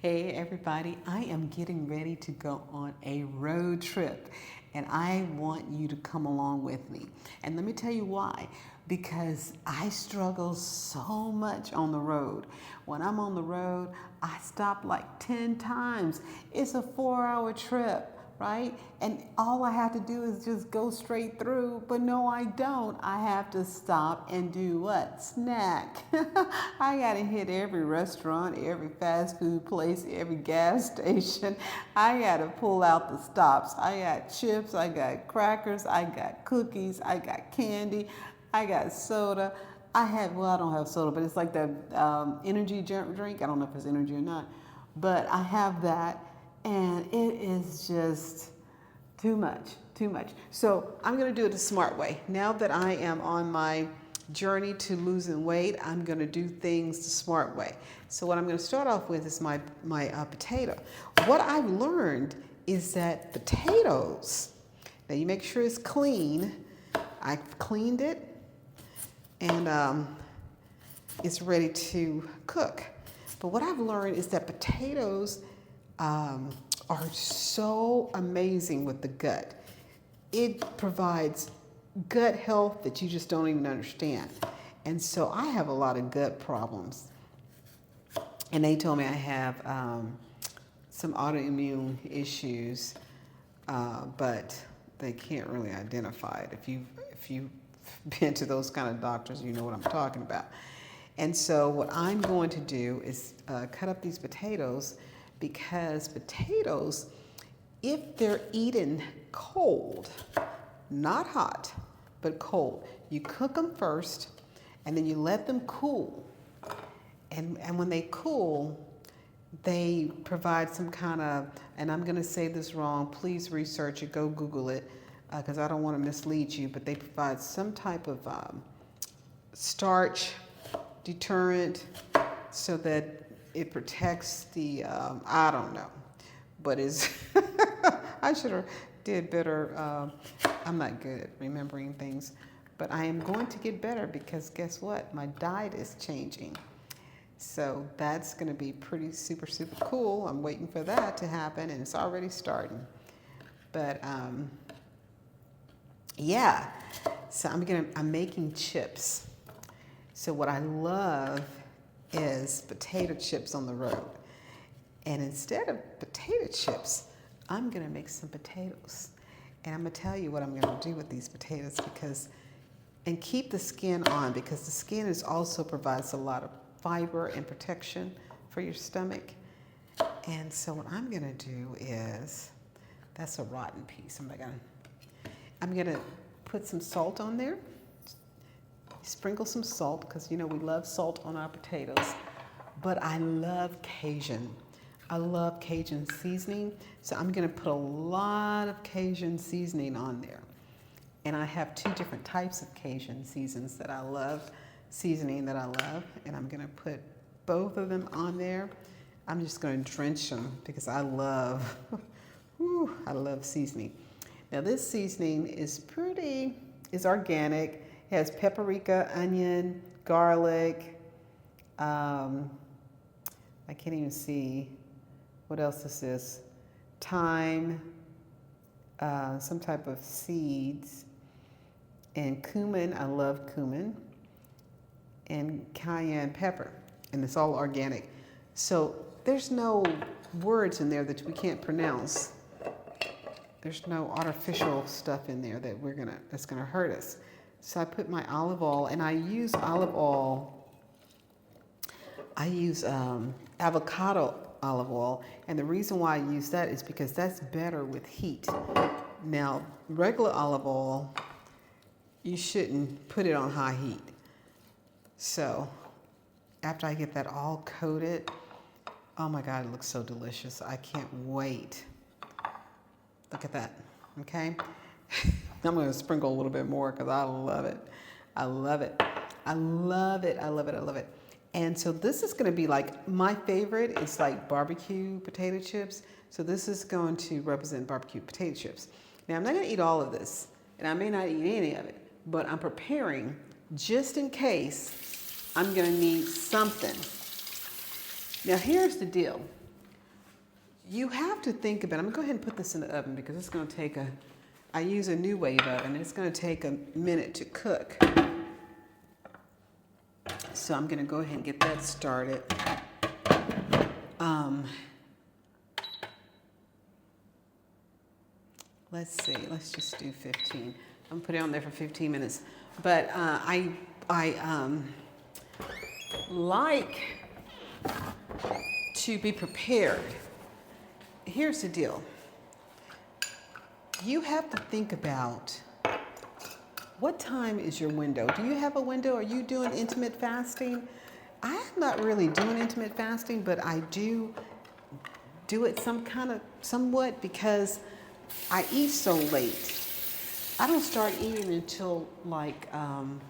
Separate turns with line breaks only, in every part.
Hey everybody, I am getting ready to go on a road trip and I want you to come along with me. And let me tell you why. Because I struggle so much on the road. When I'm on the road, I stop like 10 times. It's a 4-hour trip, right? And all I have to do is just go straight through, but no, I don't. I have to stop and do what? Snack. I gotta hit every restaurant, every fast food place, every gas station. I gotta pull out the stops. I got chips, I got crackers, I got cookies, I got candy, I got soda. I don't have soda, but it's like the energy drink. I don't know if it's energy or not, but I have that. And it is just too much, too much. So I'm going to do it the smart way. Now that I am on my journey to losing weight, I'm going to do things the smart way. So what I'm going to start off with is my potato. What I've learned is that potatoes, now you make sure it's clean. I've cleaned it and it's ready to cook. But what I've learned is that potatoes are so amazing with the gut. It provides gut health that you just don't even understand. And so I have a lot of gut problems. And they told me I have some autoimmune issues, but they can't really identify it. If you've been to those kind of doctors, you know what I'm talking about. And so what I'm going to do is cut up these potatoes, because potatoes, if they're eaten cold, not hot, but cold, you cook them first and then you let them cool. And when they cool, they provide some kind of, and I'm going to say this wrong, please research it, go Google it, because I don't want to mislead you, but they provide some type of starch deterrent so that it protects the, I don't know, but it's, I should have did better. I'm not good at remembering things, but I am going to get better because guess what? My diet is changing. So that's going to be pretty super cool. I'm waiting for that to happen and it's already starting. But yeah, so I'm making chips. So what I love is potato chips on the road. And instead of potato chips, I'm gonna make some potatoes. And I'm gonna tell you what I'm gonna do with these potatoes and keep the skin on, because the skin also provides a lot of fiber and protection for your stomach. And so what I'm gonna do is, that's a rotten piece. I'm gonna put some salt on there. Sprinkle some salt, because you know we love salt on our potatoes. But I love Cajun. I love Cajun seasoning. So I'm gonna put a lot of Cajun seasoning on there. And I have 2 different types of Cajun seasons that I love, and I'm gonna put both of them on there. I'm just gonna drench them because I love, I love seasoning. Now this seasoning is organic. It has paprika, onion, garlic. I can't even see what else this is. Thyme, some type of seeds, and cumin. I love cumin, and cayenne pepper, and it's all organic. So there's no words in there that we can't pronounce. There's no artificial stuff in there that's gonna hurt us. So I put my olive oil, and I use olive oil. I use avocado olive oil, and the reason why I use that is because that's better with heat. Now, regular olive oil, you shouldn't put it on high heat. So after I get that all coated, oh my God, it looks so delicious. I can't wait. Look at that, okay? I'm gonna sprinkle a little bit more because I love it. I love it. I love it. I love it. I love it. And so this is gonna be like, my favorite is like barbecue potato chips. So this is going to represent barbecue potato chips. Now I'm not gonna eat all of this, and I may not eat any of it, but I'm preparing just in case I'm gonna need something. Now here's the deal. You have to think about, I'm gonna go ahead and put this in the oven because it's gonna take I use a new wave oven. It's gonna take a minute to cook. So I'm gonna go ahead and get that started. Let's see, let's just do 15. I'm gonna put it on there for 15 minutes. But I like to be prepared. Here's the deal. You have to think about what time is your window? Do you have a window? Are you doing intermittent fasting? I'm not really doing intermittent fasting, but I do it somewhat because I eat so late. I don't start eating until like 1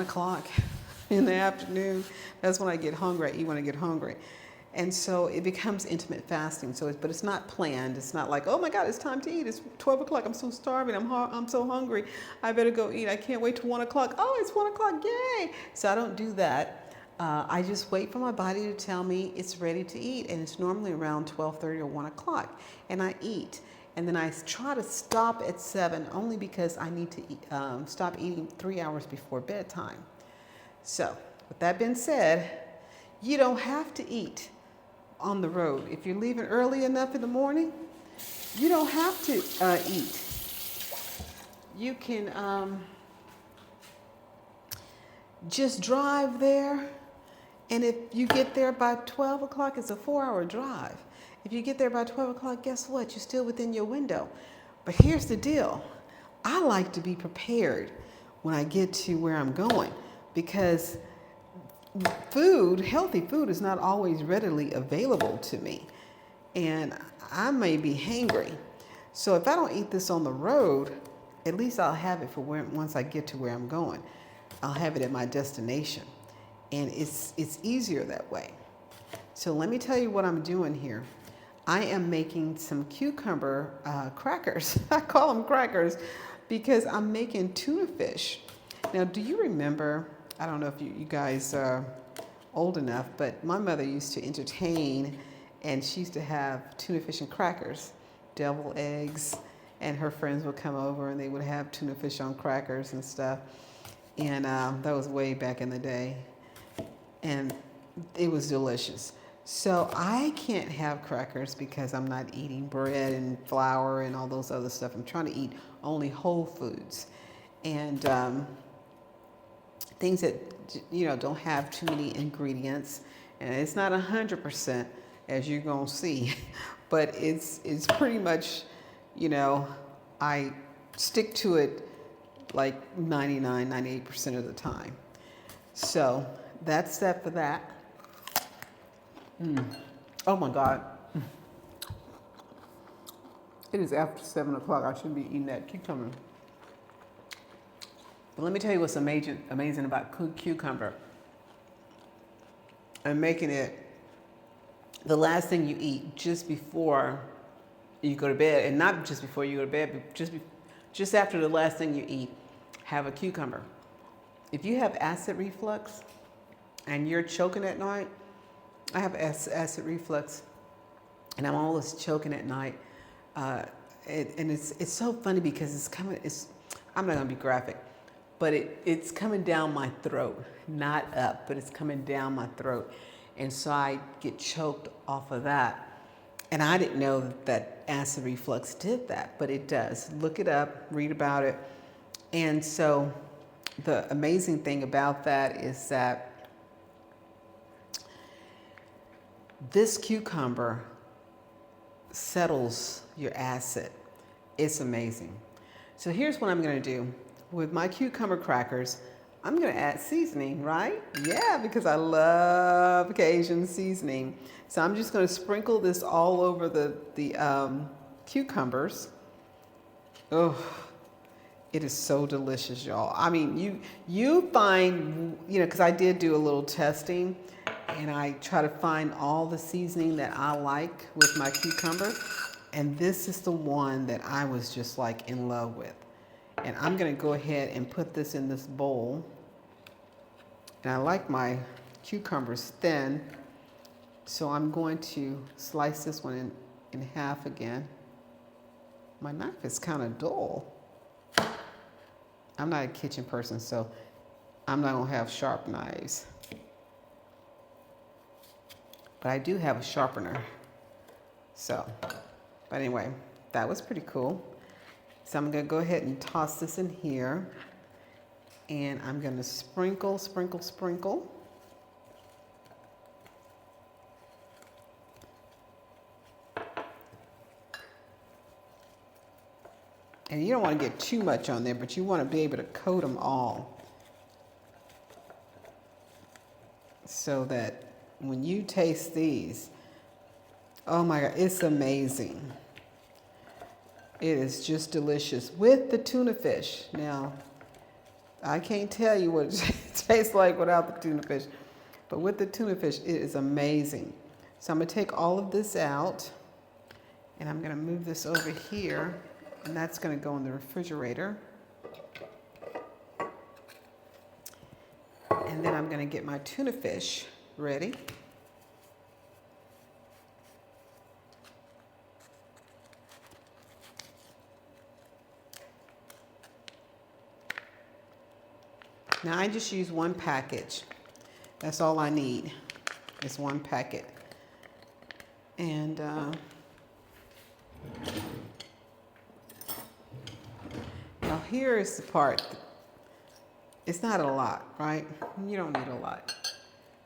o'clock in the afternoon. That's when I get hungry. I eat when I get hungry. And so it becomes intermittent fasting. But it's not planned. It's not like, oh my God, it's time to eat. It's 12 o'clock. I'm so starving. I'm so hungry. I better go eat. I can't wait till 1 o'clock. Oh, it's 1 o'clock. Yay. So I don't do that. I just wait for my body to tell me it's ready to eat. And it's normally around 12:30 or 1 o'clock. And I eat. And then I try to stop at 7 only because I need to stop eating 3 hours before bedtime. So with that being said, you don't have to eat on the road. If you're leaving early enough in the morning, you don't have to eat. You can just drive there. And if you get there by 12 o'clock, it's a 4-hour drive. If you get there by 12 o'clock, guess what? You're still within your window. But here's the deal. I like to be prepared when I get to where I'm going because healthy food is not always readily available to me. And I may be hangry. So if I don't eat this on the road, at least I'll have it once I get to where I'm going. I'll have it at my destination. And it's easier that way. So let me tell you what I'm doing here. I am making some cucumber crackers. I call them crackers because I'm making tuna fish. Now, do you remember, I don't know if you guys are old enough, but my mother used to entertain and she used to have tuna fish and crackers, deviled eggs, and her friends would come over and they would have tuna fish on crackers and stuff. And that was way back in the day. And it was delicious. So I can't have crackers because I'm not eating bread and flour and all those other stuff. I'm trying to eat only whole foods and things that don't have too many ingredients. And it's not 100% as you're gonna see, but it's pretty much, I stick to it like 99, 98% of the time. So that's that for that. Oh my God. It is after 7 o'clock. I shouldn't be eating that cucumber. But let me tell you what's amazing about cucumber. I'm making it the last thing you eat just before you go to bed. And not just before you go to bed, but just after the last thing you eat, have a cucumber. If you have acid reflux and you're choking at night, I have acid reflux, and I'm always choking at night. And it's so funny because I'm not gonna be graphic, but it's coming down my throat, not up, but it's coming down my throat. And so I get choked off of that. And I didn't know that acid reflux did that, but it does. Look it up, read about it. And so the amazing thing about that is that this cucumber settles your acid. It's amazing. So here's what I'm gonna do. With my cucumber crackers, I'm gonna add seasoning, right? Yeah, because I love Cajun seasoning. So I'm just gonna sprinkle this all over the cucumbers. Oh, it is so delicious, y'all. I mean, you find, because I did do a little testing, and I try to find all the seasoning that I like with my cucumber. And this is the one that I was just like in love with. And I'm gonna go ahead and put this in this bowl. And I like my cucumbers thin. So I'm going to slice this one in half again. My knife is kind of dull. I'm not a kitchen person, so I'm not gonna have sharp knives. But I do have a sharpener. So, but anyway, that was pretty cool. So I'm gonna go ahead and toss this in here. And I'm gonna sprinkle, sprinkle, sprinkle. And you don't want to get too much on there, but you want to be able to coat them all so that when you taste these, oh my God, it's amazing. It is just delicious with the tuna fish. Now, I can't tell you what it tastes like without the tuna fish, but with the tuna fish, it is amazing. So I'm going to take all of this out, and I'm going to move this over here. And that's going to go in the refrigerator. And then I'm going to get my tuna fish ready. Now I just use one package. That's all I need, is one packet. And now here is the part. It's not a lot, right? You don't need a lot.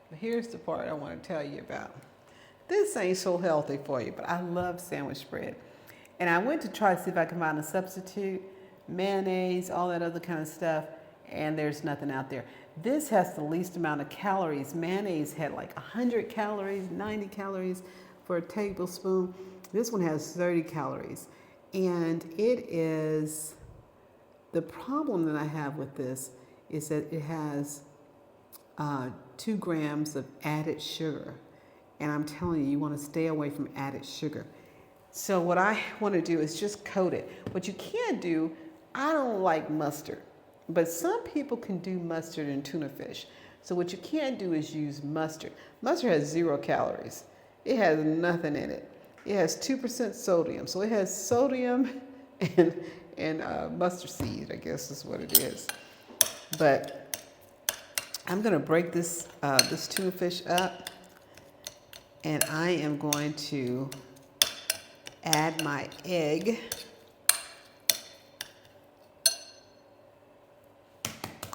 But here's the part I want to tell you about. This ain't so healthy for you, but I love sandwich bread. And I went to try to see if I could find a substitute, mayonnaise, all that other kind of stuff, and there's nothing out there. This has the least amount of calories. Mayonnaise had like 100 calories, 90 calories for a tablespoon. This one has 30 calories. And it is, the problem that I have with this is that it has 2 grams of added sugar. And I'm telling you, you want to stay away from added sugar. So what I want to do is just coat it. What you can do, I don't like mustard, but some people can do mustard and tuna fish. So what you can do is use mustard. Mustard has 0 calories. It has nothing in it. It has 2% sodium. So it has sodium and mustard seed, I guess is what it is. But I'm going to break this tuna fish up, and I am going to add my egg.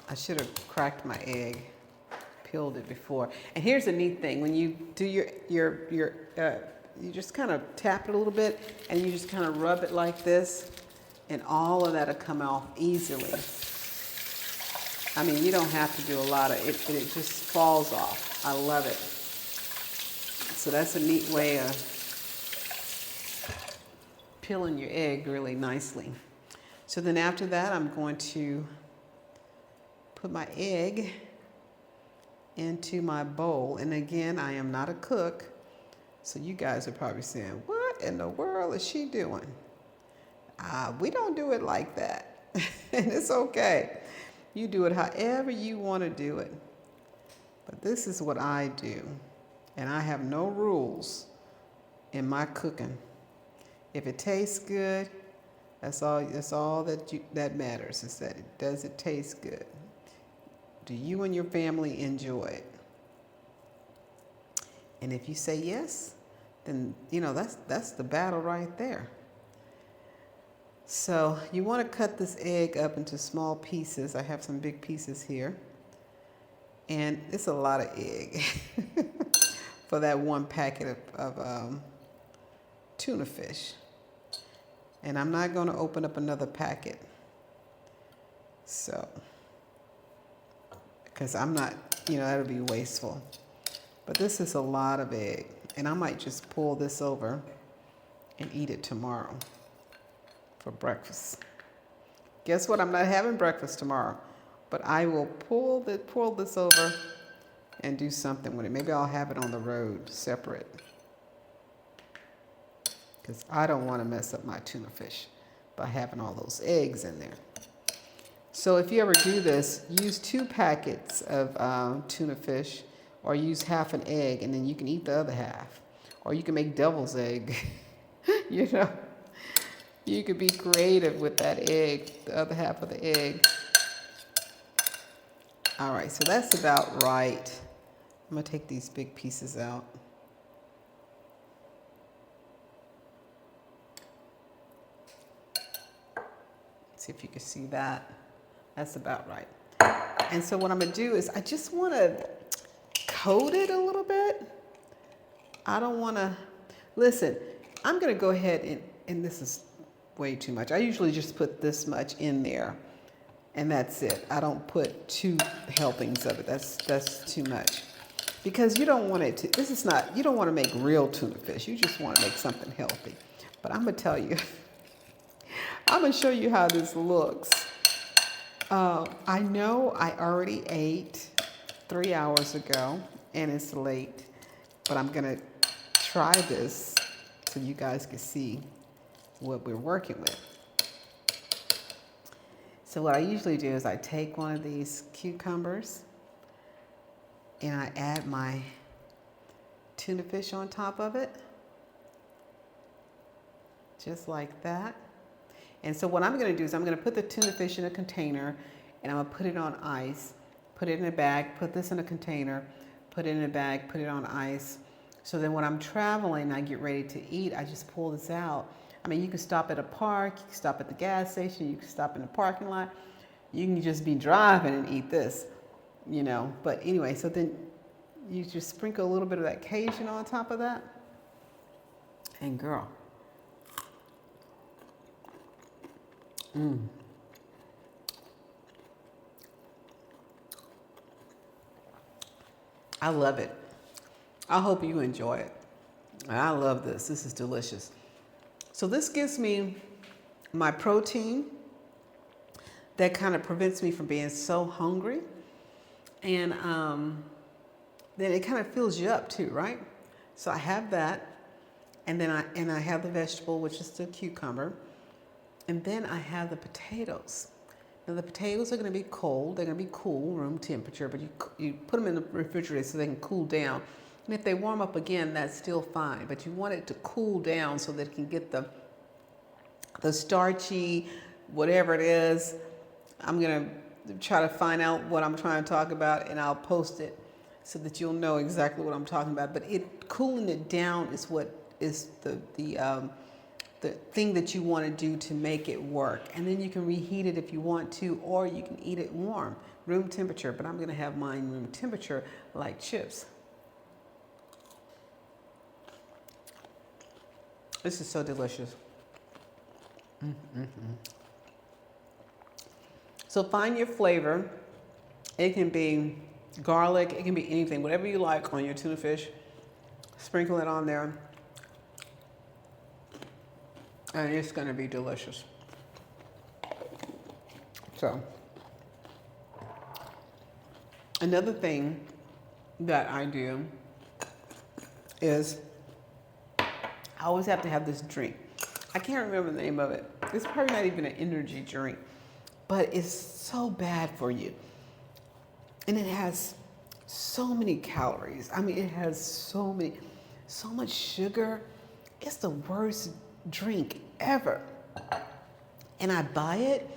I should have cracked my egg, peeled it before. And here's a neat thing: when you do you just kind of tap it a little bit, and you just kind of rub it like this, and all of that'll come off easily. I mean, you don't have to do a lot of it, but it just falls off. I love it. So that's a neat way of peeling your egg really nicely. So then after that, I'm going to put my egg into my bowl. And again, I am not a cook, so you guys are probably saying, what in the world is she doing? We don't do it like that. And it's okay. You do it however you want to do it. But this is what I do. And I have no rules in my cooking. If it tastes good, that's all that matters, is that does it taste good? Do you and your family enjoy it? And if you say yes, then that's the battle right there. So you want to cut this egg up into small pieces. I have some big pieces here. And it's a lot of egg for that one packet of tuna fish. And I'm not going to open up another packet. So, because I'm not, that'll be wasteful. But this is a lot of egg. And I might just pull this over and eat it tomorrow for breakfast. Guess what? I'm not having breakfast tomorrow. But I will pull this over and do something with it. Maybe I'll have it on the road separate, because I don't want to mess up my tuna fish by having all those eggs in there. So if you ever do this, use 2 packets of tuna fish, or use half an egg and then you can eat the other half. Or you can make devil's egg. You know, you could be creative with that egg, the other half of the egg. All right, so that's about right. I'm gonna take these big pieces out. See if you can see that. That's about right. And so what I'm gonna do is I just wanna coat it a little bit. I don't wanna, listen, I'm gonna go ahead and this is way too much. I usually just put this much in there and that's it. I don't put 2 helpings of it. That's too much. Because you don't want it to, this is not, you don't want to make real tuna fish. You just want to make something healthy. But I'm going to tell you, I'm going to show you how this looks. I know I already ate 3 hours ago and it's late, but I'm going to try this so you guys can see what we're working with. So what I usually do is I take one of these cucumbers and I add my tuna fish on top of it, just like that. And so what I'm going to do is I'm going to put the tuna fish in a container and I'm going to put it on ice, put it in a bag, put this in a container, put it in a bag, put it on ice. So then when I'm traveling and I get ready to eat, I just pull this out. I mean, you can stop at a park, you can stop at the gas station, you can stop in the parking lot. You can just be driving and eat this, you know. But anyway, so then you just sprinkle a little bit of that Cajun on top of that. And girl, I love it. I hope you enjoy it. I love this. This is delicious. So this gives me my protein that kind of prevents me from being so hungry. And then it kind of fills you up too, right? So I have that. And then I have the vegetable, which is the cucumber. And then I have the potatoes. Now the potatoes are going to be cold. They're going to be cool, room temperature, but you put them in the refrigerator so they can cool down. And if they warm up again, that's still fine. But you want it to cool down so that it can get the starchy, whatever it is. I'm going to try to find out what I'm trying to talk about, and I'll post it so that you'll know exactly what I'm talking about. But cooling it down is what is the thing that you want to do to make it work. And then you can reheat it if you want to, or you can eat it warm, room temperature. But I'm going to have mine room temperature like chips. This is so delicious. So find your flavor. It can be garlic, it can be anything, whatever you like on your tuna fish. Sprinkle it on there. And it's going to be delicious. So, another thing that I do is I always have to have this drink. I can't remember the name of it. It's probably not even an energy drink, but it's so bad for you. And it has so many calories. I mean, it has so much sugar. It's the worst drink ever. And I buy it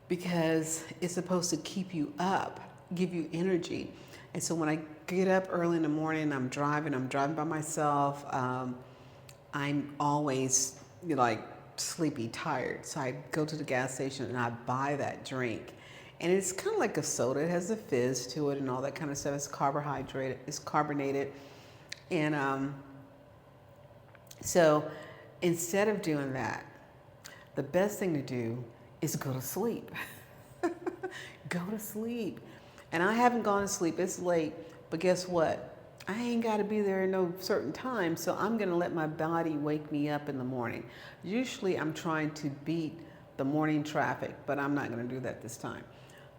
because it's supposed to keep you up, give you energy. And so when I get up early in the morning, I'm driving by myself. I'm always like sleepy, tired. So I go to the gas station and I buy that drink. And it's kind of like a soda. It has a fizz to it and all that kind of stuff. It's carbohydrated, it's carbonated. And so instead of doing that, the best thing to do is go to sleep. Go to sleep. And I haven't gone to sleep. It's late. But guess what? I ain't got to be there in no certain time, so I'm going to let my body wake me up in the morning. Usually I'm trying to beat the morning traffic, but I'm not going to do that this time.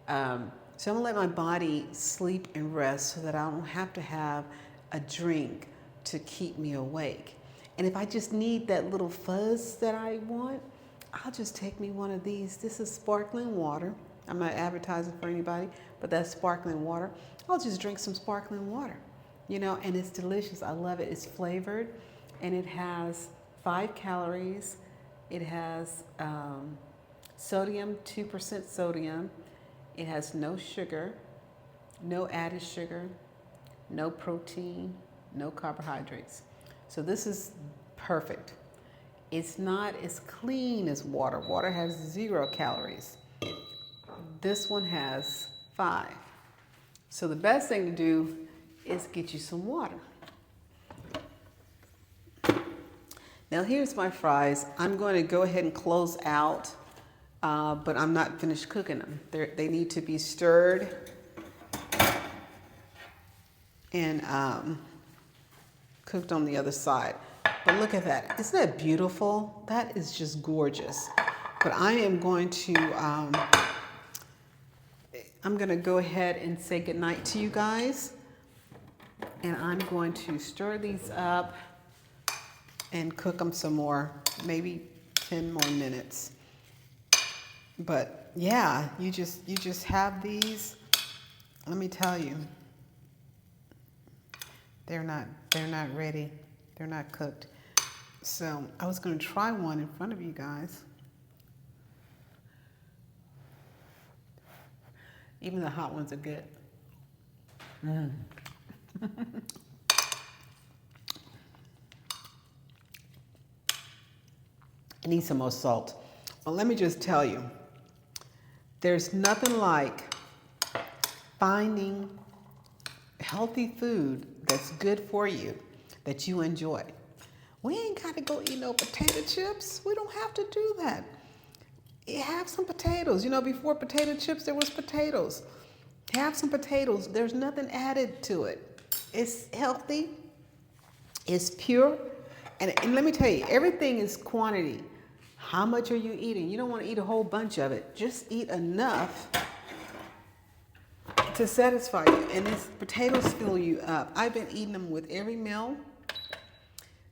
So I'm going to let my body sleep and rest so that I don't have to have a drink to keep me awake. And if I just need that little fuzz that I want, I'll just take me one of these. This is sparkling water. I'm not advertising for anybody, but that's sparkling water. I'll just drink some sparkling water, you know, and it's delicious. I love it. It's flavored, and it has 5 calories. It has sodium, 2% sodium. It has no sugar, no added sugar, no protein, no carbohydrates. So this is perfect. It's not as clean as water. Water has 0 calories. This one has 5. So the best thing to do is get you some water. Now here's my fries. I'm going to go ahead and close out, but I'm not finished cooking them. They need to be stirred and cooked on the other side. But look at that. Isn't that beautiful? That is just gorgeous. But I am going to, I'm going to go ahead and say goodnight to you guys. And I'm going to stir these up and cook them some more, maybe 10 more minutes. But yeah, you just have these. Let me tell you, they're not ready. They're not cooked. So I was going to try one in front of you guys. Even the hot ones are good. I need some more salt. Well, let me just tell you, there's nothing like finding healthy food that's good for you, that you enjoy. We ain't got to go eat no potato chips. We don't have to do that. Have some potatoes. You know, before potato chips, there was potatoes. Have some potatoes. There's nothing added to it. It's healthy. It's pure. And let me tell you, everything is quantity. How much are you eating? You don't want to eat a whole bunch of it. Just eat enough to satisfy you. And these potatoes fill you up. I've been eating them with every meal.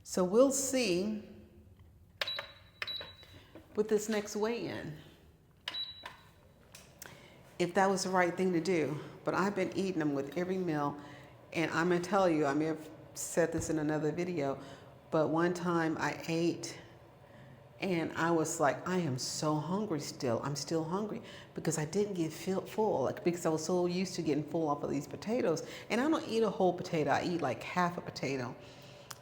So we'll see with this next weigh-in if that was the right thing to do. But I've been eating them with every meal. And I'm going to tell you, I may have said this in another video, but one time I ate and I was like, I am so hungry still. I'm still hungry because I didn't get full, like, because I was so used to getting full off of these potatoes. And I don't eat a whole potato. I eat like half a potato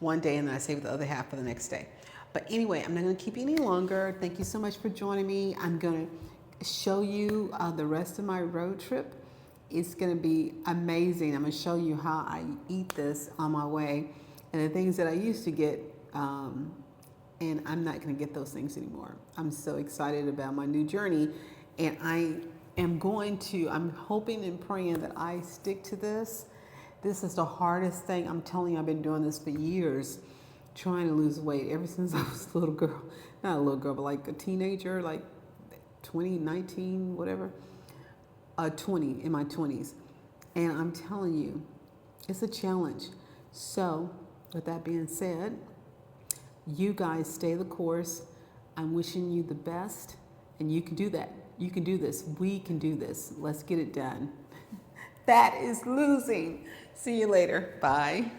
one day and then I save the other half for the next day. But anyway, I'm not going to keep you any longer. Thank you so much for joining me. I'm going to show you the rest of my road trip. It's going to be amazing. I'm going to show you how I eat this on my way and the things that I used to get. And I'm not going to get those things anymore. I'm so excited about my new journey. And I'm hoping and praying that I stick to this. This is the hardest thing. I'm telling you, I've been doing this for years, trying to lose weight ever since I was a little girl. Not a little girl, but like a teenager, like 20, 19, whatever. 20, in my 20s. And I'm telling you, it's a challenge. So with that being said, you guys stay the course. I'm wishing you the best, and you can do that. You can do this. We can do this. Let's get it done. That is losing. See you later. Bye.